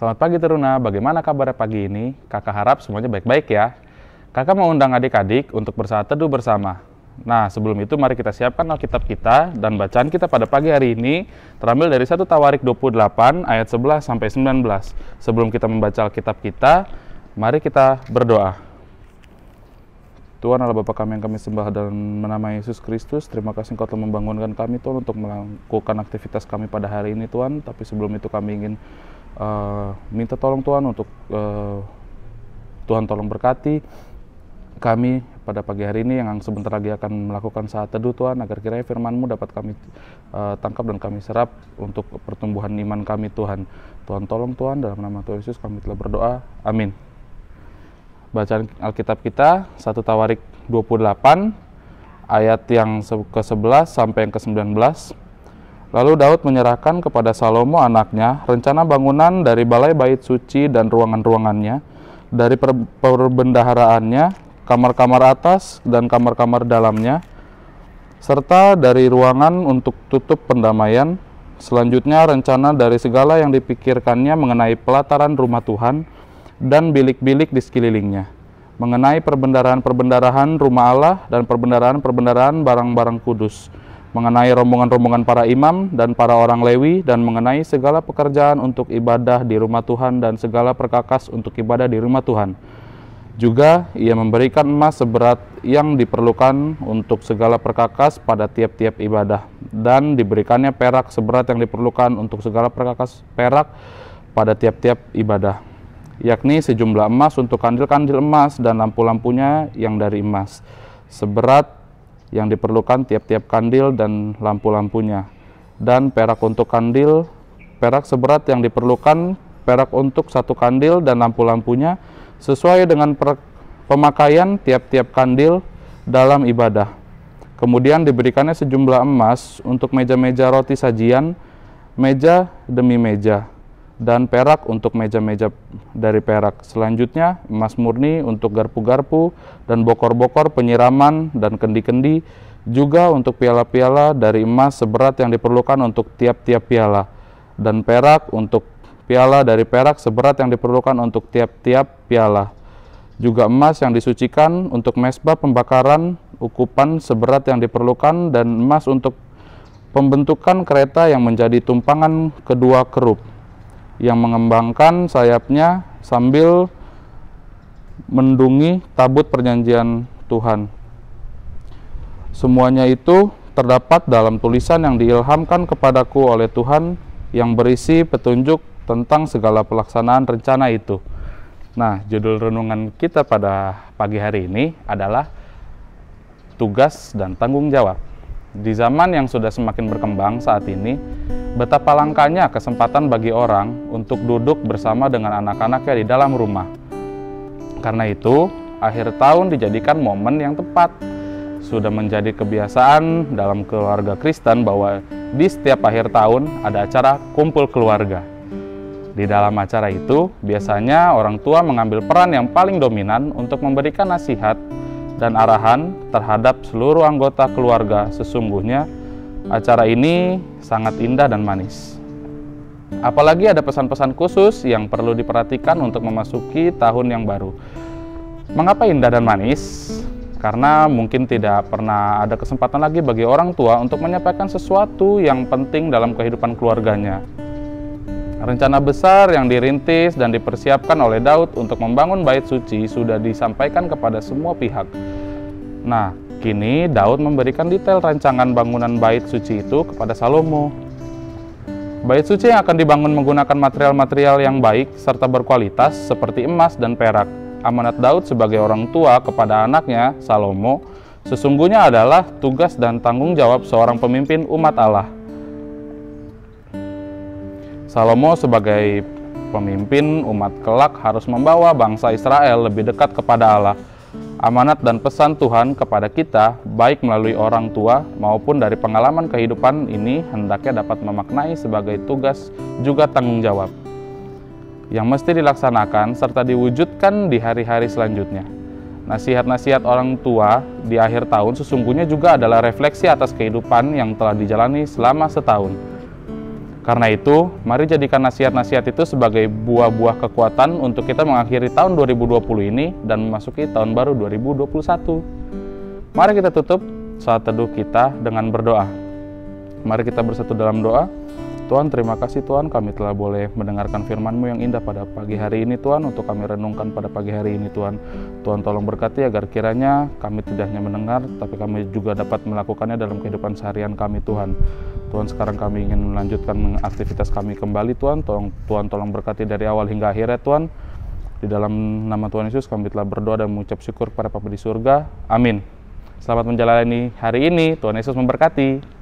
Selamat pagi Teruna, bagaimana kabar pagi ini? Kakak harap semuanya baik-baik ya. Kakak mau undang adik-adik untuk bersaat teduh bersama. Nah, sebelum itu mari kita siapkan Alkitab kita dan bacaan kita pada pagi hari ini terambil dari 1 Tawarik 28 ayat 11 sampai 19. Sebelum kita membaca Alkitab kita, mari kita berdoa. Tuhan Allah Bapa kami yang kami sembah dan menamai Yesus Kristus, terima kasih Engkau telah membangunkan kami Tuhan untuk melakukan aktivitas kami pada hari ini Tuhan. Tapi sebelum itu kami ingin minta tolong Tuhan untuk Tuhan tolong berkati kami pada pagi hari ini yang sebentar lagi akan melakukan saat teduh Tuhan, agar kiranya firman-Mu dapat kami tangkap dan kami serap untuk pertumbuhan iman kami Tuhan. Tuhan tolong Tuhan, dalam nama Tuhan Yesus kami telah berdoa, amin. Bacaan Alkitab kita 1 Tawarik 28 ayat yang ke-11 sampai yang ke-19. Lalu Daud menyerahkan kepada Salomo anaknya rencana bangunan dari balai bait suci dan ruangan-ruangannya, dari perbendaharaannya, kamar-kamar atas dan kamar-kamar dalamnya, serta dari ruangan untuk tutup pendamaian. Selanjutnya rencana dari segala yang dipikirkannya mengenai pelataran rumah Tuhan dan bilik-bilik di sekelilingnya, mengenai perbendaharaan-perbendaharaan rumah Allah dan perbendaharaan-perbendaharaan barang-barang kudus, mengenai rombongan-rombongan para imam dan para orang Lewi, dan mengenai segala pekerjaan untuk ibadah di rumah Tuhan dan segala perkakas untuk ibadah di rumah Tuhan. Juga ia memberikan emas seberat yang diperlukan untuk segala perkakas pada tiap-tiap ibadah, dan diberikannya perak seberat yang diperlukan untuk segala perkakas perak pada tiap-tiap ibadah, yakni sejumlah emas untuk kandil-kandil emas dan lampu-lampunya yang dari emas, seberat yang diperlukan tiap-tiap kandil dan lampu-lampunya, dan perak untuk kandil, perak seberat yang diperlukan perak untuk satu kandil dan lampu-lampunya, sesuai dengan pemakaian tiap-tiap kandil dalam ibadah. Kemudian diberikannya sejumlah emas untuk meja-meja roti sajian, meja demi meja, dan perak untuk meja-meja dari perak. Selanjutnya emas murni untuk garpu-garpu dan bokor-bokor penyiraman dan kendi-kendi, juga untuk piala-piala dari emas seberat yang diperlukan untuk tiap-tiap piala, dan perak untuk piala dari perak seberat yang diperlukan untuk tiap-tiap piala. Juga emas yang disucikan untuk mezbah pembakaran, ukupan seberat yang diperlukan, dan emas untuk pembentukan kereta yang menjadi tumpangan kedua kerub, yang mengembangkan sayapnya sambil mendungi tabut perjanjian Tuhan. Semuanya itu terdapat dalam tulisan yang diilhamkan kepadaku oleh Tuhan, yang berisi petunjuk tentang segala pelaksanaan rencana itu. Nah, judul renungan kita pada pagi hari ini adalah tugas dan tanggung jawab. Di zaman yang sudah semakin berkembang saat ini, betapa langkanya kesempatan bagi orang untuk duduk bersama dengan anak-anaknya di dalam rumah. Karena itu, akhir tahun dijadikan momen yang tepat. Sudah menjadi kebiasaan dalam keluarga Kristen bahwa di setiap akhir tahun ada acara kumpul keluarga. Di dalam acara itu, biasanya orang tua mengambil peran yang paling dominan untuk memberikan nasihat dan arahan terhadap seluruh anggota keluarga. Sesungguhnya acara ini sangat indah dan manis. Apalagi ada pesan-pesan khusus yang perlu diperhatikan untuk memasuki tahun yang baru. Mengapa indah dan manis? Karena mungkin tidak pernah ada kesempatan lagi bagi orang tua untuk menyampaikan sesuatu yang penting dalam kehidupan keluarganya. Rencana besar yang dirintis dan dipersiapkan oleh Daud untuk membangun bait suci sudah disampaikan kepada semua pihak. Nah, kini Daud memberikan detail rancangan bangunan bait suci itu kepada Salomo. Bait suci yang akan dibangun menggunakan material-material yang baik serta berkualitas seperti emas dan perak. Amanat Daud sebagai orang tua kepada anaknya, Salomo, sesungguhnya adalah tugas dan tanggung jawab seorang pemimpin umat Allah. Salomo sebagai pemimpin umat kelak harus membawa bangsa Israel lebih dekat kepada Allah. Amanat dan pesan Tuhan kepada kita, baik melalui orang tua maupun dari pengalaman kehidupan ini, hendaknya dapat memaknai sebagai tugas juga tanggung jawab yang mesti dilaksanakan serta diwujudkan di hari-hari selanjutnya. Nasihat-nasihat orang tua di akhir tahun sesungguhnya juga adalah refleksi atas kehidupan yang telah dijalani selama setahun. Karena itu, mari jadikan nasihat-nasihat itu sebagai buah-buah kekuatan untuk kita mengakhiri tahun 2020 ini dan memasuki tahun baru 2021. Mari kita tutup saat teduh kita dengan berdoa. Mari kita bersatu dalam doa. Tuhan, terima kasih Tuhan, kami telah boleh mendengarkan firman-Mu yang indah pada pagi hari ini Tuhan, untuk kami renungkan pada pagi hari ini Tuhan. Tuhan tolong berkati agar kiranya kami tidak hanya mendengar, tapi kami juga dapat melakukannya dalam kehidupan seharian kami Tuhan. Tuhan, sekarang kami ingin melanjutkan aktivitas kami kembali Tuhan. Tuhan tolong berkati dari awal hingga akhirnya Tuhan. Di dalam nama Tuhan Yesus kami telah berdoa dan mengucap syukur kepada Bapa di surga. Amin. Selamat menjalani hari ini. Tuhan Yesus memberkati.